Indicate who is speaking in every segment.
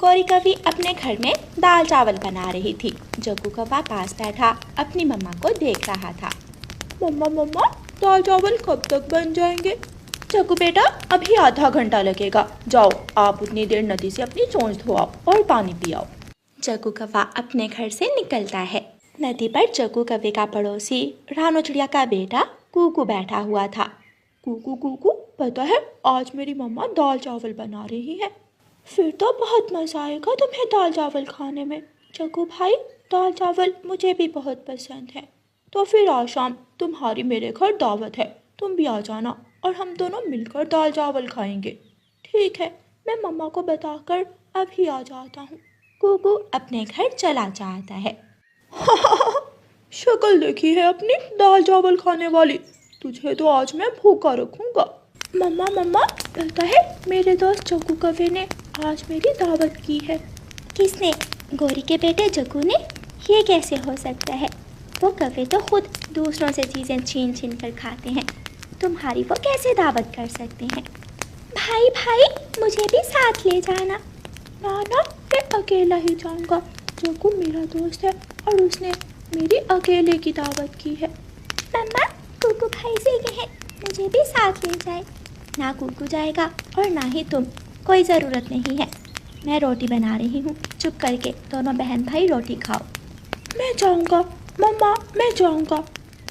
Speaker 1: गौरी कवि अपने घर में दाल चावल बना रही थी। जग्गू कौवा पास बैठा अपनी मम्मा को देख रहा था।
Speaker 2: मम्मा मम्मा, दाल चावल कब तक बन जाएंगे?
Speaker 1: जग्गू बेटा, अभी आधा घंटा लगेगा। जाओ, आप उतनी देर नदी से अपनी चोंच धोआओ और पानी पियाओ। जग्गू कौवा अपने घर से निकलता है। नदी पर जग्गू कौवे का पड़ोसी रानो चिड़िया का बेटा कुकू बैठा हुआ था।
Speaker 2: कुकू कुकू, पता है आज मेरी मम्मा दाल चावल बना रही है। फिर तो बहुत मज़ा आएगा तुम्हें दाल चावल खाने में। जग्गू भाई, दाल चावल मुझे भी बहुत पसंद है। तो फिर आज शाम तुम्हारी मेरे घर दावत है, तुम भी आ जाना और हम दोनों मिलकर दाल चावल खाएंगे। ठीक है, मैं मम्मा को बताकर अभी आ जाता हूँ।
Speaker 1: कुकू अपने घर चला जाता है।
Speaker 2: शक्ल देखी है अपनी दाल चावल खाने वाली, तुझे तो आज मैं भूखा रखूँगा। मम्मा मम्मा, लगता है मेरे दोस्त जग्गू कौवे ने आज मेरी दावत की है।
Speaker 1: किसने? गौरी के बेटे जग्गू ने? ये कैसे हो सकता है? वो कौवे तो खुद दूसरों से चीज़ें छीन छीन कर खाते हैं, तुम्हारी वो कैसे दावत कर सकते हैं? भाई भाई, मुझे भी साथ ले जाना।
Speaker 2: ना ना, मैं अकेला ही जाऊंगा। जग्गू मेरा दोस्त है और उसने मेरी अकेले की दावत की है।
Speaker 1: मम्मा, कुकू भाई से कहें मुझे भी साथ ले जाए। ना कुकू जाएगा और ना ही तुम, कोई ज़रूरत नहीं है। मैं रोटी बना रही हूँ, चुप करके दोनों बहन भाई रोटी खाओ।
Speaker 2: मैं जाऊँगा मम्मा, मैं जाऊँगा।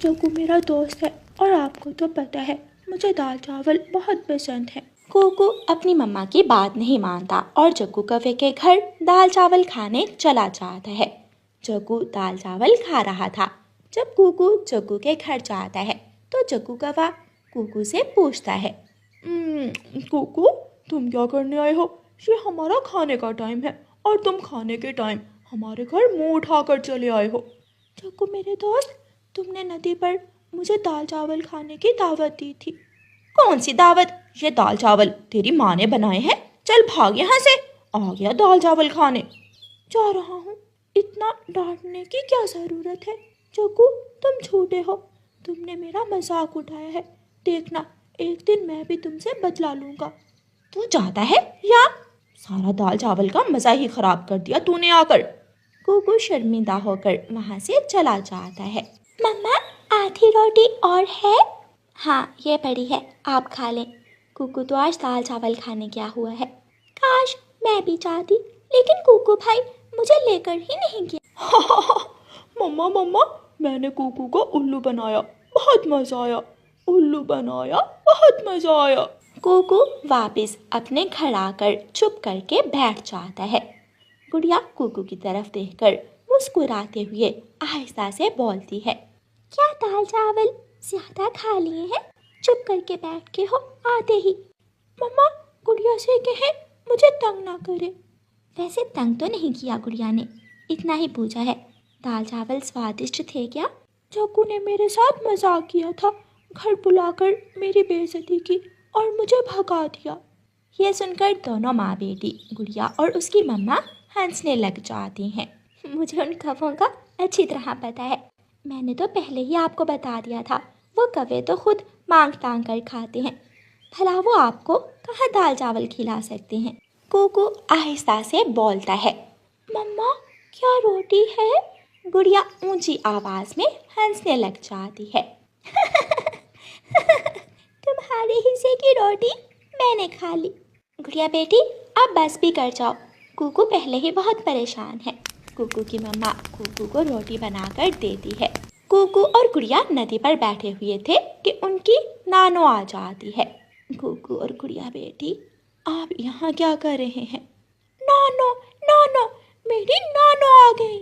Speaker 2: जग्गू मेरा दोस्त है और आपको तो पता है मुझे दाल चावल बहुत पसंद है।
Speaker 1: कुकू अपनी मम्मा की बात नहीं मानता और जग्गू कौवे के घर दाल चावल खाने चला जाता है। जग्गू दाल चावल खा रहा था। जब कुकू जग्गू के घर जाता है तो जग्गू कौवा कुकू से पूछता है,
Speaker 2: कुकू, तुम क्या करने आए हो? ये हमारा खाने का टाइम है और तुम खाने के टाइम हमारे घर मुंह उठाकर चले आए हो। जग्गू मेरे दोस्त, तुमने नदी पर मुझे दाल चावल खाने की दावत दी थी।
Speaker 1: कौन सी दावत? ये दाल चावल तेरी माँ ने बनाए हैं। चल भाग यहाँ से। आ गया दाल चावल खाने।
Speaker 2: जा रहा हूँ, इतना डांटने की क्या ज़रूरत है? जग्गू, तुम झूठे हो, तुमने मेरा मजाक उठाया है। देखना, एक दिन मैं भी तुमसे बदला लूँगा।
Speaker 1: तू जाता है या? सारा दाल चावल का मज़ा ही खराब कर दिया तूने आकर। कुकू शर्मिंदा होकर वहाँ से चला जाता है। मम्मा, आधी रोटी और है? हाँ, ये पड़ी है, आप खा लें। कुकू तो आज दाल चावल खाने गया हुआ है। काश मैं भी चाहती, लेकिन कुकू भाई मुझे लेकर ही नहीं गया।
Speaker 2: मम्मा मम्मा, मैंने कुकू को उल्लू बनाया, बहुत मज़ा आया। उल्लू बनाया, बहुत मज़ा आया।
Speaker 1: कुकू वापस अपने घर आकर चुप करके बैठ जाता है। गुड़िया कुकू की तरफ देखकर मुस्कुराते हुए आहिस्ता से बोलती है, क्या दाल चावल ज़्यादा खा लिए हैं? चुप करके बैठ के हो आते ही।
Speaker 2: मम्मा, गुड़िया से कहें मुझे तंग ना करे।
Speaker 1: वैसे तंग तो नहीं किया गुड़िया ने, इतना ही पूछा है, दाल चावल स्वादिष्ट थे क्या?
Speaker 2: जग्गू ने मेरे साथ मजाक किया था, घर बुलाकर मेरी बेइज्जती की और मुझे भगा दिया।
Speaker 1: ये सुनकर दोनों माँ बेटी गुड़िया और उसकी मम्मा हंसने लग जाती हैं। मुझे उन कौवों का अच्छी तरह पता है, मैंने तो पहले ही आपको बता दिया था, वो कौवे तो खुद मांग तांग कर खाते हैं, भला वो आपको कहाँ दाल चावल खिला सकते हैं? कुकू आहिस्ता से बोलता है।
Speaker 2: मम्मा, क्या रोटी है?
Speaker 1: गुड़िया ऊंची आवाज़ में हंसने लग जाती है। तुम्हारे हिस्से की रोटी मैंने खा ली। गुड़िया बेटी, अब बस भी कर जाओ, कुकू पहले ही बहुत परेशान है। कुकू की मम्मा कुकू को रोटी बनाकर देती है। कुकू और गुड़िया नदी पर बैठे हुए थे कि उनकी नानो आ जाती है। कुकू और गुड़िया बेटी, आप यहाँ क्या कर रहे हैं?
Speaker 2: नानो नानो, मेरी नानो आ गई।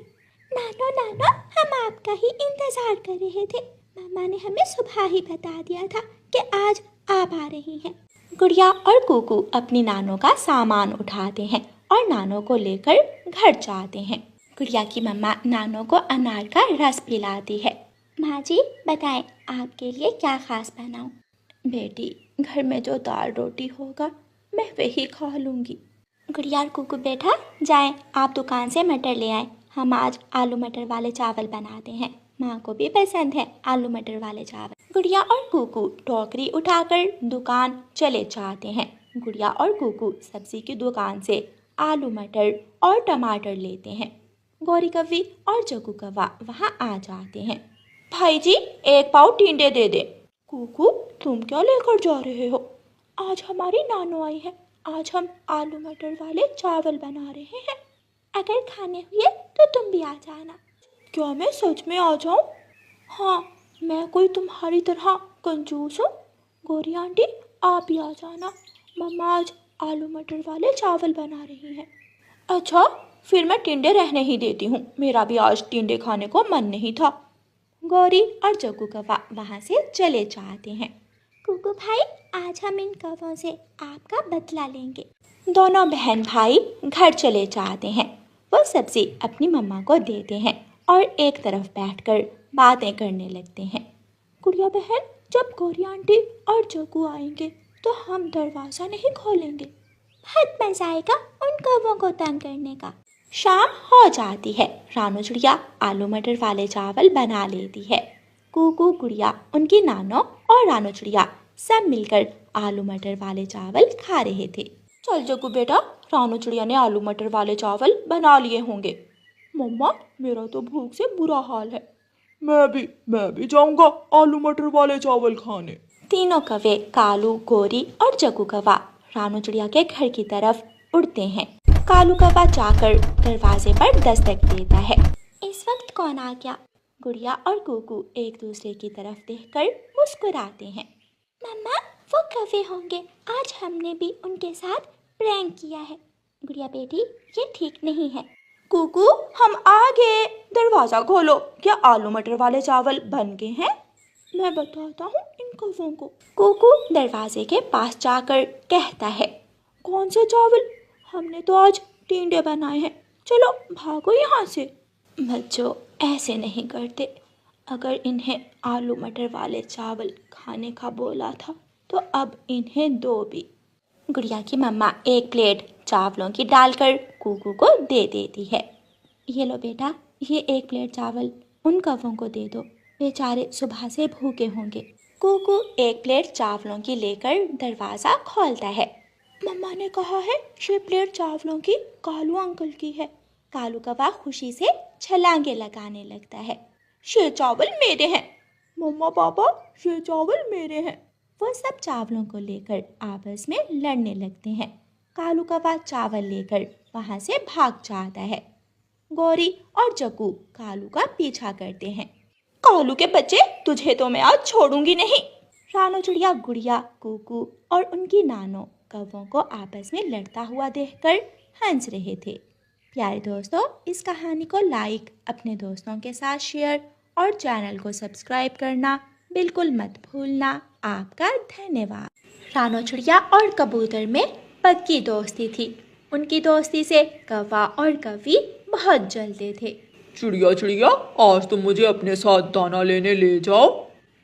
Speaker 1: नानो नानो, हम आपका ही इंतज़ार कर रहे थे, मामा ने हमें सुबह ही बता दिया था कि आज आप आ रही हैं। गुड़िया और कुकू अपनी नानो का सामान उठाते हैं और नानो को लेकर घर जाते हैं। गुड़िया की मम्मा नानो को अनार का रस पिलाती है। माँ जी बताएं, आपके लिए क्या ख़ास बनाऊं?
Speaker 2: बेटी, घर में जो दाल रोटी होगा मैं वही खा लूँगी।
Speaker 1: गुड़िया और कुकू बेटा जाएं, आप दुकान से मटर ले आएं, हम आज आलू मटर वाले चावल बनाते हैं, माँ को भी पसंद है आलू मटर वाले चावल। गुड़िया और कुकू टोकरी उठाकर दुकान चले जाते हैं। गुड़िया और कुकू सब्जी की दुकान से आलू मटर और टमाटर लेते हैं। गौरी कव्वी और जग्गू कौवा वहाँ आ जाते हैं। भाई जी, 1 पाव टिंडे दे दे।
Speaker 2: कुकू, तुम क्या लेकर जा रहे हो? आज हमारी नानो आई है। आज हम आलू मटर वाले चावल बना रहे हैं।
Speaker 1: अगर खाने हुए तो तुम भी आ जाना।
Speaker 2: क्या मैं सच में आ जाऊं? हाँ, मैं कोई तुम्हारी तरह कंजूस हूँ? गौरी आंटी, आप भी आ जाना। मम्मा आज आलू मटर वाले चावल बना रही हैं।
Speaker 1: अच्छा, फिर मैं टिंडे रहने ही देती हूँ। मेरा भी आज टिंडे खाने को मन नहीं था। गौरी और जग्गू कौवा वहाँ से चले जाते हैं। कुकू भाई, आज हम इन कौवों से आपका बदला लेंगे। दोनों बहन भाई घर चले जाते हैं। वो सब्जी अपनी मम्मा को देते हैं और एक तरफ बैठकर बातें करने लगते हैं।
Speaker 2: गुड़िया बहन, जब गौरी आंटी और जग्गू आएंगे तो हम दरवाज़ा नहीं खोलेंगे।
Speaker 1: बहुत मजा आएगा उन कौवों को तंग करने का। शाम हो जाती है। रानू चिड़िया आलू मटर वाले चावल बना लेती है। कुकू गुड़िया, उनकी नानो और रानू चिड़िया सब मिलकर आलू मटर वाले चावल खा रहे थे।
Speaker 2: चल जग्गू बेटा, रानू चिड़िया ने आलू मटर वाले चावल बना लिए होंगे। मम्मा, मेरा तो भूख से बुरा हाल है। मैं भी जाऊंगा आलू मटर वाले चावल खाने।
Speaker 1: तीनों कौवे कालू, गौरी और जग्गू कौवा रानू चिड़िया के घर की तरफ उड़ते हैं। कालू कौवा जाकर दरवाजे पर दस्तक देता है। इस वक्त कौन आ गया? गुड़िया और कुकू एक दूसरे की तरफ देखकर मुस्कुराते हैं। मम्मा, वो कौवे होंगे। आज हमने भी उनके साथ प्रैंक किया है। गुड़िया बेटी, ये ठीक नहीं है।
Speaker 2: कुकू, हम आ गए, दरवाजा खोलो। क्या आलू मटर वाले चावल बन गए हैं? मैं बताता हूँ इन कौवों को।
Speaker 1: कुकू दरवाजे के पास जाकर कहता है।
Speaker 2: कौन से चावल? हमने तो आज टिंडे बनाए हैं। चलो भागो यहाँ से।
Speaker 1: बच्चों, ऐसे नहीं करते। अगर इन्हें आलू मटर वाले चावल खाने का बोला था तो अब इन्हें दो भी। गुड़िया की मम्मा एक प्लेट चावलों की डालकर कुकू को दे देती है। ये लो बेटा, ये 1 प्लेट चावल उन कौवों को दे दो। बेचारे सुबह से भूखे होंगे। कुकू 1 प्लेट चावलों की लेकर दरवाज़ा खोलता है।
Speaker 2: मम्मा ने कहा है ये प्लेट चावलों की कालू अंकल की है।
Speaker 1: कालू कौवा खुशी से छलांगे लगाने लगता है।
Speaker 2: ये चावल मेरे हैं। मम्मा पापा, ये चावल मेरे हैं।
Speaker 1: वो सब चावलों को लेकर आपस में लड़ने लगते हैं। कालू कौवा चावल लेकर वहाँ से भाग जाता है। गौरी और जग्गू कालू का पीछा करते हैं।
Speaker 2: कालू के बच्चे, तुझे तो मैं आज छोड़ूंगी नहीं।
Speaker 1: रानू चिड़िया, गुड़िया, कुकू और उनकी नानो कौवों को आपस में लड़ता हुआ देखकर हंस रहे थे। प्यारे दोस्तों, इस कहानी को लाइक, अपने दोस्तों के साथ शेयर और चैनल को सब्सक्राइब करना बिल्कुल मत भूलना। आपका धन्यवाद। रानू चिड़िया और कबूतर में पक्की दोस्ती थी। उनकी दोस्ती से कौवा और कव्वी बहुत जलते थे।
Speaker 2: चिड़िया चिड़िया, आज तुम मुझे अपने साथ दाना लेने ले जाओ।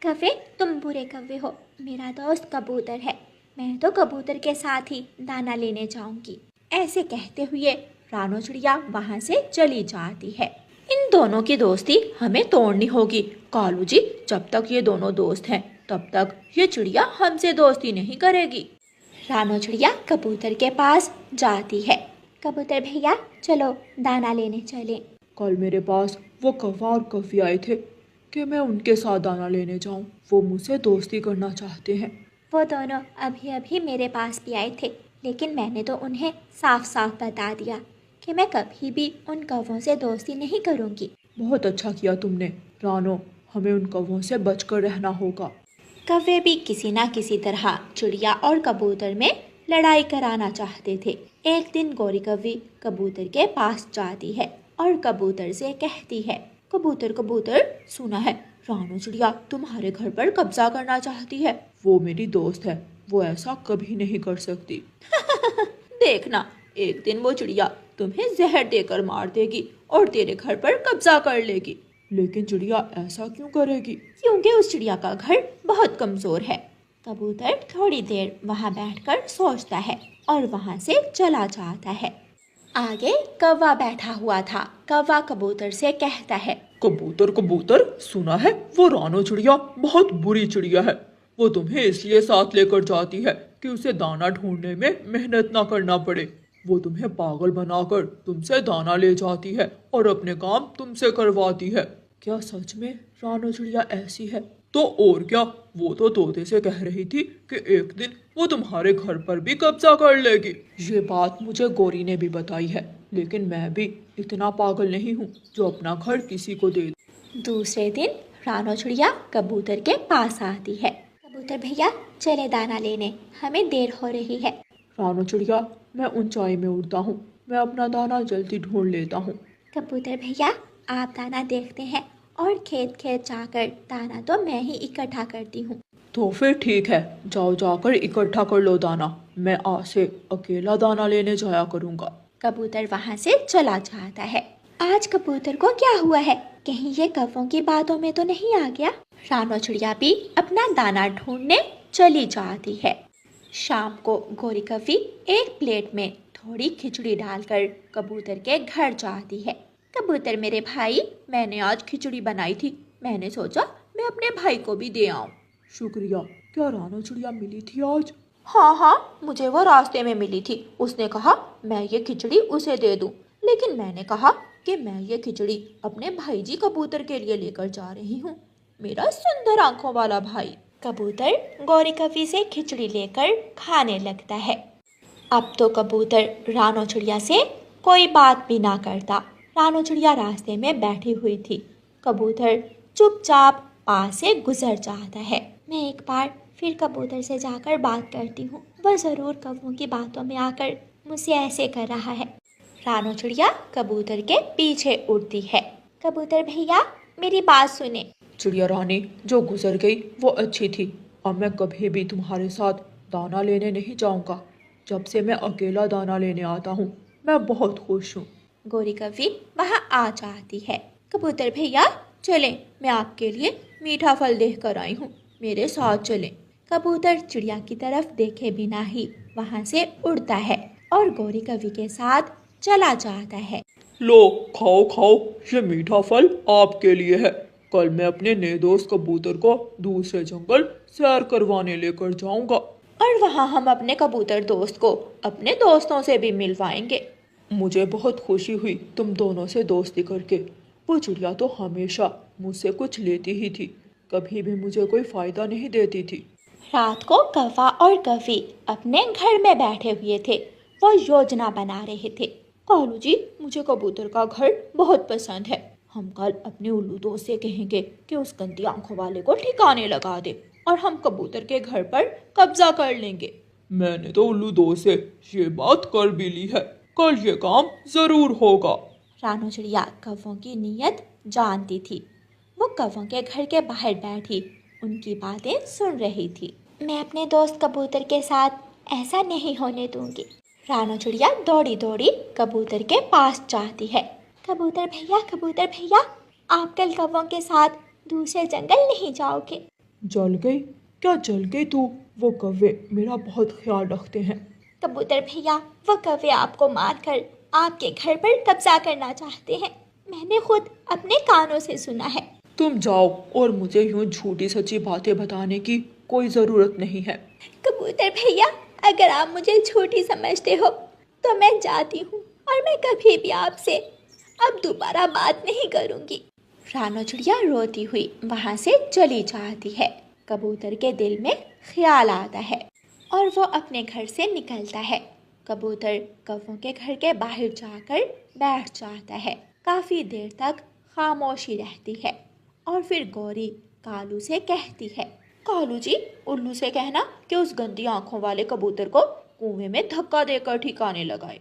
Speaker 1: कव्वे, तुम बुरे कव्वे हो। मेरा दोस्त कबूतर है। मैं तो कबूतर के साथ ही दाना लेने जाऊंगी। ऐसे कहते हुए रानू चिड़िया वहाँ से चली जाती है।
Speaker 2: इन दोनों की दोस्ती हमें तोड़नी होगी। कालू जी, जब तक ये दोनों दोस्त हैं तब तक ये चिड़िया हमसे दोस्ती नहीं करेगी।
Speaker 1: रानू चिड़िया कबूतर के पास जाती है। कबूतर भैया, चलो दाना लेने चलें।
Speaker 2: कल मेरे पास वो कौवा और कव्वी आए थे कि मैं उनके साथ दाना लेने जाऊं। वो मुझसे दोस्ती करना चाहते हैं।
Speaker 1: वो दोनों अभी अभी मेरे पास भी आए थे, लेकिन मैंने तो उन्हें साफ साफ बता दिया कि मैं कभी भी उन कौवों से दोस्ती नहीं करूँगी।
Speaker 2: बहुत अच्छा किया तुमने रानो, हमें उन कौवों से बचकर रहना होगा।
Speaker 1: कौवे भी किसी ना किसी तरह चिड़िया और कबूतर में लड़ाई कराना चाहते थे। एक दिन गौरी कव्वी कबूतर के पास जाती है और कबूतर से कहती है। कबूतर कबूतर, सुना है रानू चिड़िया तुम्हारे घर पर कब्जा करना चाहती है। वो मेरी दोस्त है, वो ऐसा कभी नहीं कर सकती। देखना, एक दिन वो चिड़िया तुम्हें जहर देकर मार देगी और तेरे घर पर कब्जा कर लेगी। लेकिन चिड़िया ऐसा क्यों करेगी? क्योंकि उस चिड़िया का घर बहुत कमजोर है। कबूतर थोड़ी देर वहाँ बैठकर सोचता है और वहाँ से चला जाता है। आगे कौवा बैठा हुआ था। कौवा कबूतर से कहता है।
Speaker 2: कबूतर कबूतर, सुना है वो रानो चिड़िया बहुत बुरी चिड़िया है। वो तुम्हें इसलिए साथ लेकर जाती है कि उसे दाना ढूंढने में मेहनत ना करना पड़े।
Speaker 3: वो तुम्हें पागल बनाकर तुमसे दाना ले जाती है और अपने काम तुमसे करवाती है। क्या सच में रानो चिड़िया ऐसी है? तो और क्या, वो तो तोते से कह रही थी कि एक दिन वो तुम्हारे घर पर भी कब्जा कर लेगी। ये बात मुझे गौरी ने भी बताई है, लेकिन मैं भी इतना पागल नहीं हूँ जो अपना घर किसी को दे दूं।
Speaker 1: दूसरे दिन रानो चिड़िया कबूतर के पास आती है। कबूतर भैया चले दाना लेने, हमें देर हो रही है।
Speaker 3: रानो चिड़िया, मैं ऊंचाई में उड़ता हूँ, मैं अपना दाना जल्दी ढूंढ लेता हूँ।
Speaker 1: कबूतर भैया आप दाना देखते हैं और खेत खेत जाकर दाना तो मैं ही इकट्ठा करती हूँ।
Speaker 3: तो फिर ठीक है, जाओ जाकर इकट्ठा कर लो दाना, मैं आज से अकेला दाना लेने जाया करूँगा।
Speaker 1: कबूतर वहाँ से चला जाता है। आज कबूतर को क्या हुआ है, कहीं ये कौवों की बातों में तो नहीं आ गया? रानो चिड़िया भी अपना दाना ढूंढने चली जाती है। शाम को गोरी कौवी एक प्लेट में थोड़ी खिचड़ी डालकर कबूतर के घर जाती है। कबूतर मेरे भाई, मैंने आज खिचड़ी बनाई थी, मैंने सोचा मैं अपने भाई को भी दे आऊं।
Speaker 3: शुक्रिया। क्या रानो चिड़िया मिली थी आज?
Speaker 1: हाँ, मुझे वो रास्ते में मिली थी। उसने कहा मैं ये खिचड़ी उसे दे दूं, लेकिन मैंने कहा कि मैं ये खिचड़ी अपने भाई जी कबूतर के लिए लेकर जा रही हूँ, मेरा सुंदर आंखों वाला भाई। कबूतर गौरी कौवी से खिचड़ी लेकर खाने लगता है। अब तो कबूतर रानो चिड़िया से कोई बात भी ना करता। रानो चिड़िया रास्ते में बैठी हुई थी। कबूतर चुपचाप पास से गुजर जाता है। मैं एक बार फिर कबूतर से जाकर बात करती हूँ, वह ज़रूर कौवों की बातों में आकर मुझसे ऐसे कर रहा है। रानो चिड़िया कबूतर के पीछे उड़ती है। कबूतर भैया मेरी बात सुने।
Speaker 3: चिड़िया रानी जो गुजर गई वो अच्छी थी, अब मैं कभी भी तुम्हारे साथ दाना लेने नहीं जाऊंगा। जब से मैं अकेला दाना लेने आता हूँ मैं बहुत खुश हूँ।
Speaker 1: गोरी कौवी वहाँ आ जाती है। कबूतर भैया चलें, मैं आपके लिए मीठा फल देख कर आई हूँ, मेरे साथ चलें। कबूतर चिड़िया की तरफ देखे बिना ही वहाँ से उड़ता है और गौरी कौवी के साथ चला जाता है।
Speaker 3: लो खाओ खाओ, ये मीठा फल आपके लिए है। कल मैं अपने नए दोस्त कबूतर को दूसरे जंगल सैर करवाने लेकर जाऊंगा
Speaker 1: और वहाँ हम अपने कबूतर दोस्त को अपने दोस्तों से भी मिलवाएंगे।
Speaker 3: मुझे बहुत खुशी हुई तुम दोनों से दोस्ती करके। वो चिड़िया तो हमेशा मुझसे कुछ लेती ही थी, कभी भी मुझे कोई फायदा नहीं देती थी।
Speaker 1: रात को कौवा और कौवी अपने घर में बैठे हुए थे। वो योजना बना रहे थे। कालू जी, मुझे कबूतर का घर बहुत पसंद है, हम कल अपने उल्लू दोस्त से कहेंगे कि उस गंदी आंखों वाले को ठिकाने लगा दे और हम कबूतर के घर पर कब्जा कर लेंगे।
Speaker 3: मैंने तो उल्लू दोस्त से ये बात कर भी ली है, कल ये काम जरूर होगा।
Speaker 1: रानो चिड़िया कौवों की नीयत जानती थी। वो कौवों के घर के बाहर बैठी उनकी बातें सुन रही थी। मैं अपने दोस्त कबूतर के साथ ऐसा नहीं होने दूंगी। रानो चिड़िया दौड़ी दौड़ी कबूतर के पास जाती है। कबूतर भैया, आप कल कौवों के साथ दूसरे जंगल नहीं जाओगे?
Speaker 3: जल गई? क्या जल गई तू? वो कौवे मेरा बहुत ख्याल रखते हैं।
Speaker 1: कबूतर भैया, वो कौवे आपको मारकर आपके घर पर कब्जा करना चाहते हैं, मैंने खुद अपने कानों से सुना है।
Speaker 3: तुम जाओ और मुझे यूं झूठी सच्ची बातें बताने की कोई जरूरत नहीं है।
Speaker 1: कबूतर भैया, अगर आप मुझे झूठी समझते हो तो मैं जाती हूँ और मैं कभी भी आपसे अब दोबारा बात नहीं करूँगी। रानो चिड़िया रोती हुई वहाँ से चली जाती है। कबूतर के दिल में ख्याल आता है और वो अपने घर से निकलता है। कबूतर कौवों के घर के बाहर जाकर बैठ जाता है। काफ़ी देर तक खामोशी रहती है और फिर गौरी कालू से कहती है, कालू जी, उल्लू से कहना कि उस गंदी आंखों वाले कबूतर को कुएं में धक्का देकर ठिकाने लगाए।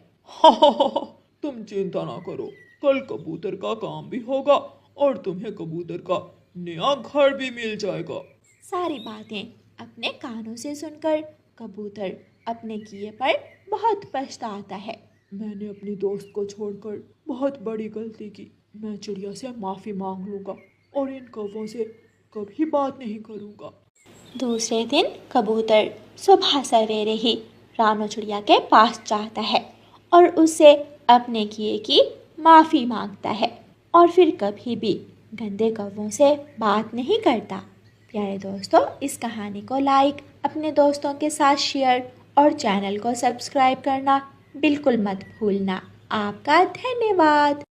Speaker 3: तुम चिंता ना करो, कल कबूतर का काम भी होगा और तुम्हें कबूतर का नया घर भी मिल जाएगा।
Speaker 1: सारी बातें अपने कानों से सुनकर कबूतर अपने किए पर बहुत पछताता है।
Speaker 3: मैंने अपनी दोस्त को छोड़कर बहुत बड़ी गलती की। मैं चिड़िया से माफ़ी मांग लूँगा और इन कौवों से कभी बात नहीं करूँगा।
Speaker 1: दूसरे दिन कबूतर सुबह सवेरे ही रानो चिड़िया के पास जाता है और उससे अपने किए की माफ़ी मांगता है और फिर कभी भी गंदे कौवों से बात नहीं करता। प्यारे दोस्तों, इस कहानी को लाइक, अपने दोस्तों के साथ शेयर और चैनल को सब्सक्राइब करना बिल्कुल मत भूलना। आपका धन्यवाद।